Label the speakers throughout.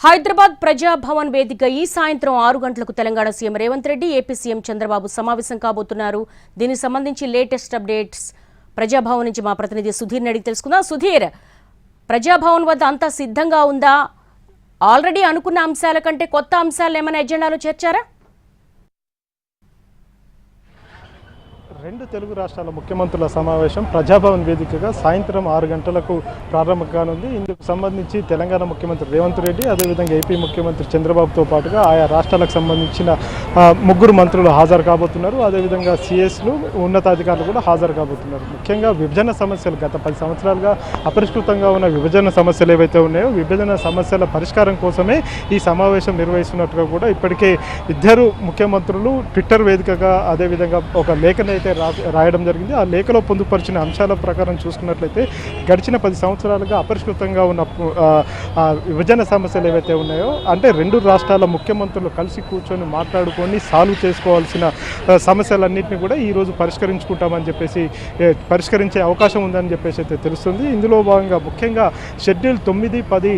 Speaker 1: హైదరాబాద్ ప్రజాభవన్ వేదిక ఈ సాయంత్రం 6 గంటలకు Telangana CM Revanth Reddy AP CM Chandrababu సమావేశం కాబోతున్నారు. దీనికి సంబంధించి లేటెస్ట్ అప్డేట్స్ ప్రజాభవన్ నుంచి మా ప్రతినిధి సుధీర్ అడిగి తెలుసుకుందాం. సుధీర్, ప్రజాభవన్ వద్ద అంతా సిద్ధంగా ఉందా? ఆల్రెడీ అనుకున్న అంశాల కంటే కొత్త అంశాలు ఏమైనా ఎజెండాలో చేర్చారా?
Speaker 2: రెండు తెలుగు రాష్ట్రాల ముఖ్యమంత్రుల సమావేశం ప్రజాభవన్ వేదికగా సాయంత్రం 6 గంటలకు ప్రారంభం కానుంది. ఇందుకు సంబంధించి తెలంగాణ ముఖ్యమంత్రి రేవంత్ రెడ్డి, అదేవిధంగా ఏపీ ముఖ్యమంత్రి చంద్రబాబుతో పాటుగా ఆయా రాష్ట్రాలకు సంబంధించిన ముగ్గురు మంత్రులు హాజరు కాబోతున్నారు. అదేవిధంగా సిఎస్లు, ఉన్నతాధికారులు కూడా హాజరు కాబోతున్నారు. ముఖ్యంగా విభజన సమస్యలు, గత 10 సంవత్సరాలుగా అపరిష్కృతంగా ఉన్న విభజన సమస్యలు ఏవైతే ఉన్నాయో, విభజన సమస్యల పరిష్కారం కోసమే ఈ సమావేశం నిర్వహిస్తున్నట్టుగా కూడా ఇప్పటికే ఇద్దరు ముఖ్యమంత్రులు ట్విట్టర్ వేదికగా అదేవిధంగా ఒక లేఖనైతే రాయడం జరిగింది. ఆ లేఖలో పొందుపరిచిన అంశాల ప్రకారం చూసుకున్నట్లయితే గడిచిన 10 సంవత్సరాలుగా అపరిష్కృతంగా ఉన్న విభజన సమస్యలు ఏవైతే ఉన్నాయో, అంటే రెండు రాష్ట్రాల ముఖ్యమంత్రులు కలిసి కూర్చొని మాట్లాడుకొని సాల్వ్ చేసుకోవాల్సిన సమస్యలన్నింటినీ కూడా ఈరోజు పరిష్కరించుకుంటామని చెప్పేసి, పరిష్కరించే అవకాశం ఉందని చెప్పేసి అయితే తెలుస్తుంది. ఇందులో భాగంగా ముఖ్యంగా షెడ్యూల్ 9, 10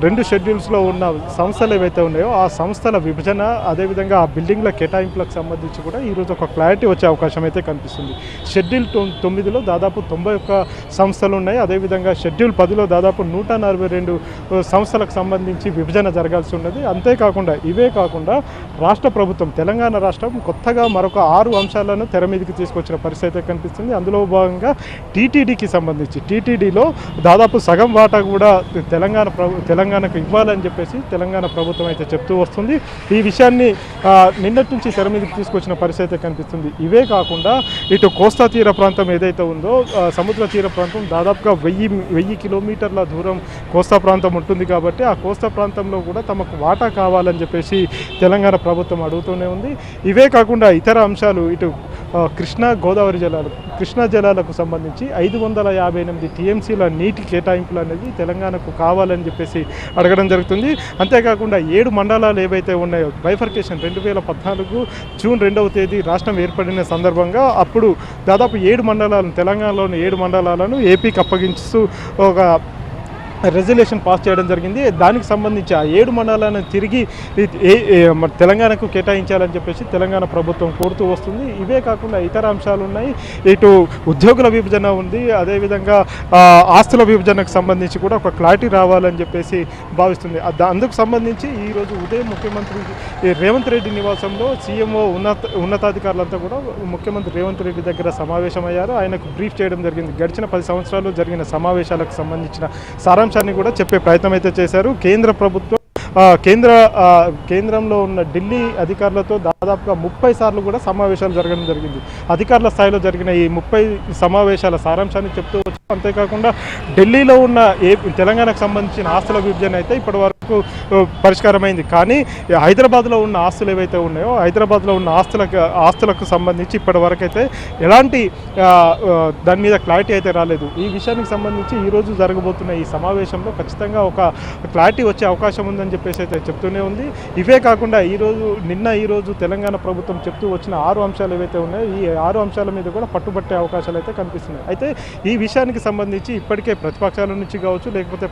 Speaker 2: రెండు షెడ్యూల్స్లో ఉన్న సంస్థలు ఏవైతే ఉన్నాయో ఆ సంస్థల విభజన, అదేవిధంగా ఆ బిల్డింగ్ల కేటాయింపులకు సంబంధించి కూడా ఈరోజు ఒక క్లారిటీ వచ్చే అవకాశం అయితే కనిపిస్తుంది. షెడ్యూల్ 9లో దాదాపు 91 సంస్థలు ఉన్నాయి. అదేవిధంగా షెడ్యూల్ 10లో దాదాపు 142 సంస్థలకు సంబంధించి విభజన జరగాల్సి ఉన్నది. అంతేకాకుండా ఇవే కాకుండా రాష్ట్ర ప్రభుత్వం, తెలంగాణ రాష్ట్రం కొత్తగా మరొక 6 అంశాలను తెర మీదకి తీసుకొచ్చిన పరిస్థితి అయితే కనిపిస్తుంది. అందులో భాగంగా టీటీడీకి సంబంధించి టీటీడీలో దాదాపు సగం వాటా కూడా తెలంగాణకు ఇవ్వాలని చెప్పేసి తెలంగాణ ప్రభుత్వం అయితే చెప్తూ వస్తుంది. ఈ విషయాన్ని నిన్నటి నుంచి తెర మీదకి తీసుకొచ్చిన పరిస్థితి అయితే కనిపిస్తుంది. ఇవే కాకుండా ఇటు కోస్తా తీర ప్రాంతం ఏదైతే ఉందో, సముద్ర తీర ప్రాంతం దాదాపుగా 1000 కిలోమీటర్ల దూరం కోస్తా ప్రాంతం ఉంటుంది. కాబట్టి ఆ కోస్తా ప్రాంతంలో కూడా తమకు వాటా కావాలని చెప్పేసి తెలంగాణ ప్రభుత్వం అడుగుతూనే ఉంది. ఇవే కాకుండా ఇతర అంశాలు, ఇటు కృష్ణా గోదావరి కృష్ణా జలాలకు సంబంధించి 558 టీఎంసీల నీటి కేటాయింపులు అనేది తెలంగాణకు కావాలని చెప్పేసి అడగడం జరుగుతుంది. అంతేకాకుండా 7 మండలాలు ఏవైతే ఉన్నాయో, బైఫర్కేషన్ 2014 జూన్ 2వ తేదీ రాష్ట్రం ఏర్పడిన సందర్భంగా అప్పుడు దాదాపు 7 మండలాలను, తెలంగాణలోని 7 మండలాలను ఏపీకి అప్పగించుతూ ఒక రెజల్యూషన్ పాస్ చేయడం జరిగింది. దానికి సంబంధించి ఆ 7 మండలాలను తిరిగి తెలంగాణకు కేటాయించాలని చెప్పేసి తెలంగాణ ప్రభుత్వం కోరుతూ వస్తుంది. ఇవే కాకుండా ఇతర అంశాలు ఉన్నాయి. ఇటు ఉద్యోగుల విభజన ఉంది, అదేవిధంగా ఆస్తుల విభజనకు సంబంధించి కూడా ఒక క్లారిటీ రావాలని చెప్పేసి భావిస్తుంది. అందుకు సంబంధించి ఈరోజు ఉదయం ముఖ్యమంత్రి రేవంత్ రెడ్డి నివాసంలో సీఎంఓ ఉన్నతాధికారులంతా కూడా ముఖ్యమంత్రి రేవంత్ రెడ్డి దగ్గర సమావేశమయ్యారు. ఆయనకు బ్రీఫ్ చేయడం జరిగింది. గడిచిన 10 సంవత్సరాలు జరిగిన సమావేశాలకు సంబంధించిన సారాంశాన్ని కూడా చెప్పే ప్రయత్నం అయితే చేశారు. కేంద్ర ప్రభుత్వం కేంద్రంలో ఉన్న ఢిల్లీ అధికారులతో దాదాపుగా 30 సార్లు కూడా సమావేశాలు జరగడం జరిగింది. అధికారుల స్థాయిలో జరిగిన ఈ 30 సమావేశాల సారాంశాన్ని చెప్తూ వచ్చారు. అంతేకాకుండా ఢిల్లీలో ఉన్న తెలంగాణకు సంబంధించిన ఆస్తుల విభజన అయితే ఇప్పటి వరకు పరిష్కారమైంది. కానీ హైదరాబాద్లో ఉన్న ఆస్తులు ఏవైతే ఉన్నాయో, హైదరాబాద్లో ఉన్న ఆస్తులకు సంబంధించి ఇప్పటి వరకు అయితే ఎలాంటి దాని మీద క్లారిటీ అయితే రాలేదు. ఈ విషయానికి సంబంధించి ఈరోజు జరగబోతున్న ఈ సమావేశంలో ఖచ్చితంగా ఒక క్లారిటీ వచ్చే అవకాశం ఉందని చెప్పేసి అయితే చెప్తూనే ఉంది. ఇవే కాకుండా ఈరోజు తెలంగాణ ప్రభుత్వం చెప్తూ వచ్చిన 6 అంశాలు ఏవైతే ఉన్నాయో, ఈ 6 అంశాల మీద కూడా పట్టుబట్టే అవకాశాలు అయితే కనిపిస్తున్నాయి. అయితే ఈ విషయానికి సంబంధించి ఇప్పటికే ప్రతిపక్షాల నుంచి కావచ్చు, లేకపోతే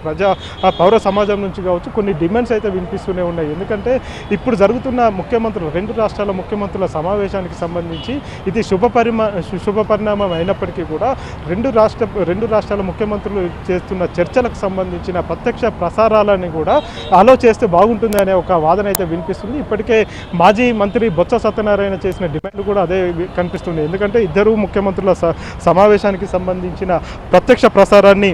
Speaker 2: పౌర సమాజం నుంచి కావచ్చు కొన్ని డిమాండ్స్ అయితే వినిపిస్తూనే ఉన్నాయి. ఎందుకంటే ఇప్పుడు జరుగుతున్న రెండు రాష్ట్రాల ముఖ్యమంత్రుల సమావేశానికి సంబంధించి ఇది శుభ పరిణామం అయినప్పటికీ కూడా రెండు రాష్ట్రాల ముఖ్యమంత్రులు చేస్తున్న చర్చలకు సంబంధించిన ప్రత్యక్ష ప్రసారాలని కూడా అలో చేస్తే బాగుంటుంది అనే ఒక వాదన అయితే వినిపిస్తుంది. ఇప్పటికే మాజీ మంత్రి బొత్స సత్యనారాయణ చేసిన డిమాండ్ కూడా అదే కనిపిస్తుంది. ఎందుకంటే ఇద్దరు ముఖ్యమంత్రుల సమావేశానికి సంబంధించిన ప్రత్యక్ష ప్రసారాన్ని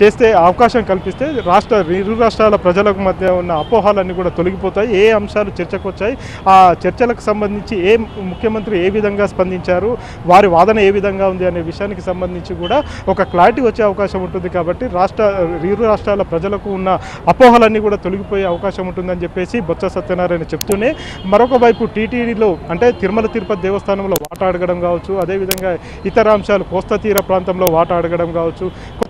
Speaker 2: చేస్తే అవకాశం కల్పిస్తే ఇరు రాష్ట్రాల ప్రజలకు మధ్య ఉన్న అపోహలన్నీ కూడా తొలగిపోతాయి. ఏ అంశాలు చర్చకు వచ్చాయి, ఆ చర్చలకు సంబంధించి ముఖ్యమంత్రి ఏ విధంగా స్పందించారు, వారి వాదన ఏ విధంగా ఉంది అనే విషయానికి సంబంధించి కూడా ఒక క్లారిటీ వచ్చే అవకాశం ఉంటుంది. కాబట్టి ఇరు రాష్ట్రాల ప్రజలకు ఉన్న అపోహలన్నీ కూడా తొలగిపోయే అవకాశం ఉంటుందని చెప్పేసి బొత్స సత్యనారాయణ చెప్తూనే, మరొక వైపు టీటీడీలో అంటే తిరుమల తిరుపతి దేవస్థానంలో వాటా అడగడం కావచ్చు, అదేవిధంగా ఇతర అంశాలు కోస్తా తీర ప్రాంతంలో వాటా అడగడం కావచ్చు,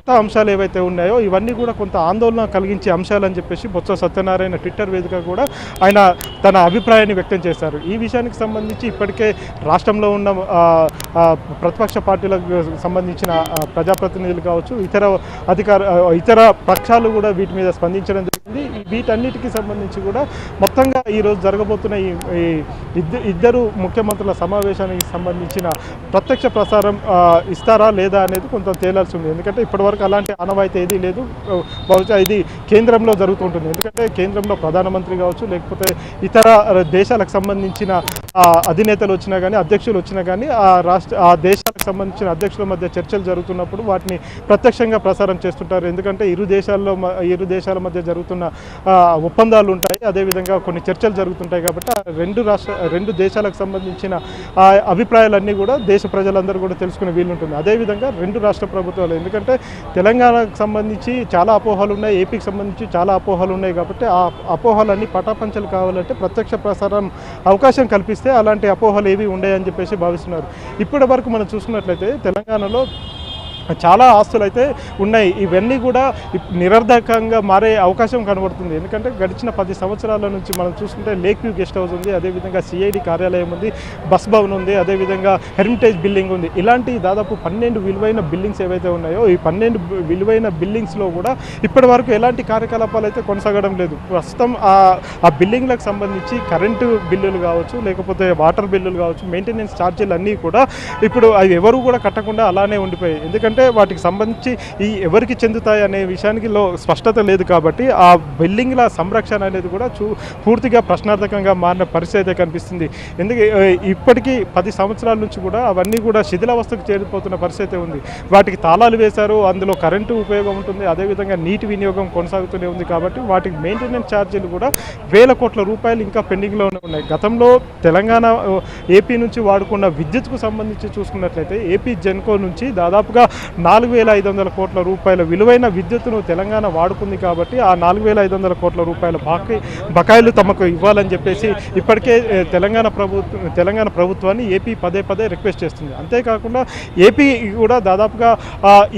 Speaker 2: కొత్త అంశాలు ఏవైతే ఉన్నాయో ఇవన్నీ కూడా కొంత ఆందోళన కలిగించే అంశాలని చెప్పేసి బొత్స సత్యనారాయణ ట్విట్టర్ వేదిక కూడా ఆయన తన అభిప్రాయాన్ని వ్యక్తం చేశారు. ఈ విషయానికి సంబంధించి ఇప్పటికే రాష్ట్రంలో ఉన్న ప్రతిపక్ష పార్టీలకు సంబంధించిన ప్రజాప్రతినిధులు కావచ్చు, ఇతర పక్షాలు కూడా వీటి మీద స్పందించడం జరిగింది. వీటన్నిటికీ సంబంధించి కూడా మొత్తంగా ఈరోజు జరగబోతున్న ఈ ఇద్దరు ముఖ్యమంత్రుల సమావేశానికి సంబంధించిన ప్రత్యక్ష ప్రసారం ఇస్తారా లేదా అనేది కొంత తేలాల్సి ఉంది. ఎందుకంటే ఇప్పటివరకు అలాంటి ఆనవాయితీ ఏదీ లేదు. బహుశా ఇది కేంద్రంలో జరుగుతుంటుంది. ఎందుకంటే కేంద్రంలో ప్రధానమంత్రి కావచ్చు, లేకపోతే ఇతర దేశాలకు సంబంధించిన అధినేతలు వచ్చినా కానీ, అధ్యక్షులు వచ్చినా కానీ ఆ దేశాలకు సంబంధించిన అధ్యక్షుల మధ్య చర్చలు జరుగుతున్నప్పుడు వాటిని ప్రత్యక్షంగా ప్రసారం చేస్తుంటారు. ఎందుకంటే ఇరు దేశాల మధ్య జరుగుతున్న ఒప్పందాలు ఉంటాయి, అదేవిధంగా కొన్ని చర్చలు జరుగుతుంటాయి. కాబట్టి రెండు దేశాలకు సంబంధించిన అభిప్రాయాలన్నీ కూడా దేశ ప్రజలందరూ కూడా తెలుసుకునే వీలుంటుంది. అదేవిధంగా రెండు రాష్ట్ర ప్రభుత్వాలు, ఎందుకంటే తెలంగాణకు సంబంధించి చాలా అపోహలు ఉన్నాయి, ఏపీకి సంబంధించి చాలా అపోహలు ఉన్నాయి. కాబట్టి ఆ అపోహలన్నీ పటాపంచలు కావాలంటే ప్రత్యక్ష ప్రసారం అవకాశం కల్పిస్తే అలాంటి అపోహలు ఏవి ఉండయని చెప్పేసి భావిస్తున్నారు. ఇప్పటి వరకు మనం చూసుకున్నట్లయితే తెలంగాణలో చాలా ఆస్తులు అయితే ఉన్నాయి. ఇవన్నీ కూడా నిరర్ధకంగా మారే అవకాశం కనబడుతుంది. ఎందుకంటే గడిచిన 10 సంవత్సరాల నుంచి మనం చూసుకుంటే లేక్ వ్యూ గెస్ట్ హౌస్ ఉంది, అదేవిధంగా సిఐడి కార్యాలయం ఉంది, బస్ భవన్ ఉంది, అదేవిధంగా హెరిటేజ్ బిల్డింగ్ ఉంది. ఇలాంటి దాదాపు 12 విలువైన బిల్డింగ్స్ ఏవైతే ఉన్నాయో ఈ 12 విలువైన బిల్డింగ్స్లో కూడా ఇప్పటి వరకు ఎలాంటి కార్యకలాపాలు అయితే కొనసాగడం లేదు. ప్రస్తుతం ఆ బిల్డింగ్లకు సంబంధించి కరెంటు బిల్లులు కావచ్చు, లేకపోతే వాటర్ బిల్లులు కావచ్చు, మెయింటెనెన్స్ ఛార్జీలు అన్నీ కూడా ఇప్పుడు అవి ఎవరు కూడా కట్టకుండా అలానే ఉండిపోయాయి. ఎందుకంటే వాటికి సంబంధించి ఎవరికి చెందుతాయి అనే విషయానికి స్పష్టత లేదు. కాబట్టి ఆ బిల్డింగ్ల సంరక్షణ అనేది కూడా పూర్తిగా ప్రశ్నార్థకంగా మారిన పరిస్థితి అయితే కనిపిస్తుంది. ఇప్పటికీ 10 సంవత్సరాల నుంచి కూడా అవన్నీ కూడా శిథిలావస్థకు చేరిపోతున్న పరిస్థితి ఉంది. వాటికి తాళాలు వేశారు, అందులో కరెంటు ఉపయోగం ఉంటుంది, అదేవిధంగా నీటి వినియోగం కొనసాగుతూనే ఉంది. కాబట్టి వాటికి మెయింటెనెన్స్ ఛార్జీలు కూడా వేల కోట్ల రూపాయలు ఇంకా పెండింగ్లోనే ఉన్నాయి. గతంలో తెలంగాణ ఏపీ నుంచి వాడుకున్న విద్యుత్కు సంబంధించి చూసుకున్నట్లయితే ఏపీ జెన్కో నుంచి దాదాపుగా 4,500 కోట్ల రూపాయల విలువైన విద్యుత్తును తెలంగాణ వాడుకుంది. కాబట్టి ఆ 4,500 కోట్ల రూపాయల బకాయిలు తమకు ఇవ్వాలని చెప్పేసి ఇప్పటికే తెలంగాణ ప్రభుత్వాన్ని ఏపీ పదే రిక్వెస్ట్ చేస్తుంది. అంతేకాకుండా ఏపీ కూడా దాదాపుగా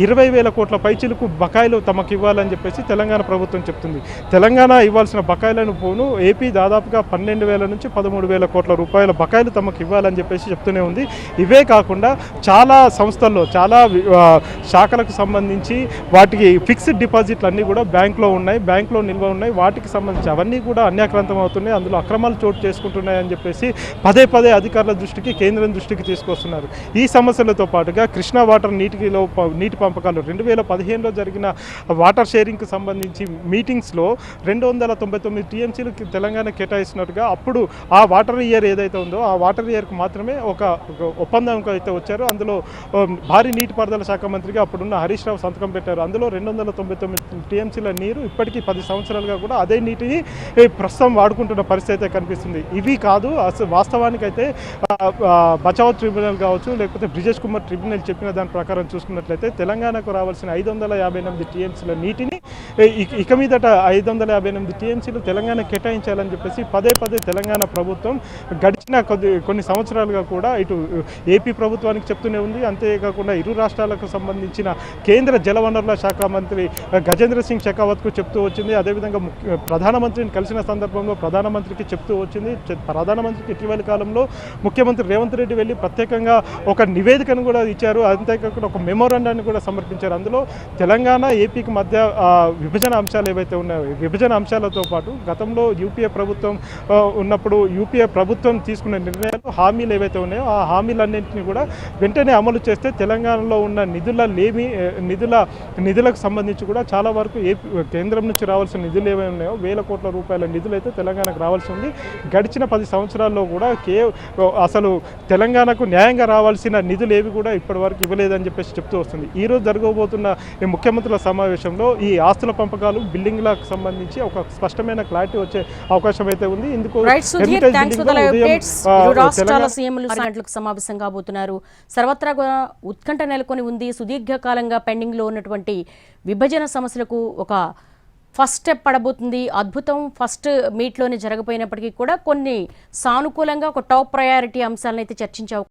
Speaker 2: 20,000 కోట్ల పైచిలకు బకాయిలు తమకు ఇవ్వాలని చెప్పేసి తెలంగాణ ప్రభుత్వం చెప్తుంది. తెలంగాణ ఇవ్వాల్సిన బకాయిలను పోను ఏపీ దాదాపుగా 12,000 నుంచి 13,000 కోట్ల రూపాయల బకాయిలు తమకు ఇవ్వాలని చెప్పేసి చెప్తూనే ఉంది. ఇవే కాకుండా చాలా సంస్థల్లో చాలా శాఖలకు సంబంధించి వాటికి ఫిక్స్డ్ డిపాజిట్లు అన్నీ కూడా బ్యాంకులో నిల్వ ఉన్నాయి. వాటికి సంబంధించి అవన్నీ కూడా అన్యాక్రాంతం అవుతున్నాయి, అందులో అక్రమాలు చోటు చేసుకుంటున్నాయి అని చెప్పేసి పదే అధికారుల దృష్టికి, కేంద్రం దృష్టికి తీసుకొస్తున్నారు. ఈ సమస్యలతో పాటుగా కృష్ణా వాటర్ నీటి పంపకాలు 2015లో జరిగిన వాటర్ షేరింగ్కి సంబంధించి మీటింగ్స్లో 299 టీఎంసీలు తెలంగాణ కేటాయిస్తున్నట్టుగా అప్పుడు ఆ వాటర్ ఇయర్ ఏదైతే ఉందో ఆ వాటర్ ఇయర్కు మాత్రమే ఒక ఒప్పందంకి అయితే వచ్చారు. అందులో భారీ నీటిపారుదల శాఖ మంత్రిగా అప్పుడున్న హరీష్ రావు సంతకం పెట్టారు. అందులో 299 టీఎంసీల నీరు ఇప్పటికీ 10 సంవత్సరాలుగా కూడా అదే నీటిని ప్రస్తుతం వాడుకుంటున్న పరిస్థితి అయితే కనిపిస్తుంది. ఇవి కాదు, వాస్తవానికైతే బచావ్ ట్రిబ్యునల్ కావచ్చు, లేకపోతే బ్రిజేష్ కుమార్ ట్రిబ్యునల్ చెప్పిన దాని ప్రకారం చూసుకున్నట్లయితే తెలంగాణకు రావాల్సిన 558 టీఎంసీల నీటిని ఇక మీదట 558 టీఎంసీలు తెలంగాణ కేటాయించాలని చెప్పేసి పదే తెలంగాణ ప్రభుత్వం గడిచిన కొన్ని సంవత్సరాలుగా కూడా ఇటు ఏపీ ప్రభుత్వానికి చెప్తూనే ఉంది. అంతేకాకుండా ఇరు రాష్ట్రాలకు సంబంధించిన కేంద్ర జలవనరుల శాఖ మంత్రి గజేంద్ర సింగ్ షెకావత్కు చెప్తూ వచ్చింది. అదేవిధంగా ప్రధానమంత్రిని కలిసిన సందర్భంలో ప్రధానమంత్రికి చెప్తూ వచ్చింది. ప్రధానమంత్రికి ఇటీవల కాలంలో ముఖ్యమంత్రి రేవంత్ రెడ్డి వెళ్ళి ప్రత్యేకంగా ఒక నివేదికను కూడా ఇచ్చారు. అంతేకాకుండా ఒక మెమోరాండాన్ని కూడా సమర్పించారు. అందులో తెలంగాణ ఏపీకి మధ్య విభజన అంశాలు ఏవైతే ఉన్నాయో విభజన అంశాలతో పాటు గతంలో యూపీఏ ప్రభుత్వం ఉన్నప్పుడు యూపీఏ ప్రభుత్వం తీసుకున్న నిర్ణయాలు, హామీలు ఏవైతే ఉన్నాయో ఆ హామీలన్నింటినీ కూడా వెంటనే అమలు చేస్తే తెలంగాణలో ఉన్న నిధులకు సంబంధించి కూడా చాలా వరకు కేంద్రం నుంచి రావాల్సిన నిధులు ఏవైనా ఉన్నాయో 1,000 కోట్ల రూపాయల నిధులు అయితే తెలంగాణకు రావాల్సి ఉంది. గడిచిన 10 సంవత్సరాల్లో కూడా అసలు తెలంగాణకు న్యాయంగా రావాల్సిన నిధులు ఏవి కూడా ఇప్పటి వరకు ఇవ్వలేదని చెప్పేసి చెప్తూ వస్తుంది. ఈరోజు జరగబోతున్న ఈ ముఖ్యమంత్రుల సమావేశంలో ఈ ఆస్తుల పంపకాలు, బిల్డింగ్లకు సంబంధించి ఒక స్పష్టమైన క్లారిటీ వచ్చే అవకాశం అయితే ఉంది. ఇందుకు
Speaker 1: రాష్ట్రాల సీఎంలు సమావేశం కాబోతున్నారు. సర్వత్రా ఉత్కంఠ నెలకొని ఉంది. సుదీర్ఘకాలంగా పెండింగ్లో ఉన్నటువంటి విభజన సమస్యలకు ఒక ఫస్ట్ స్టెప్ పడబోతుంది. అద్భుతం ఫస్ట్ మీట్లోనే జరగపోయినప్పటికీ కూడా కొన్ని సానుకూలంగా ఒక టాప్ ప్రయారిటీ అంశాలను అయితే చర్చించావు.